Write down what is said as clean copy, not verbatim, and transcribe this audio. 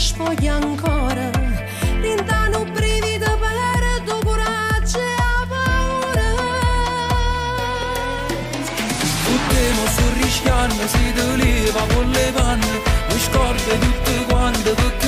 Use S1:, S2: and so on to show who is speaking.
S1: sfoglia ancora, lontano brivido per tuo coraggio e paura.
S2: Potremmo sorrischiarmi se ti leva con le panne, mi scordo tutto quanto perché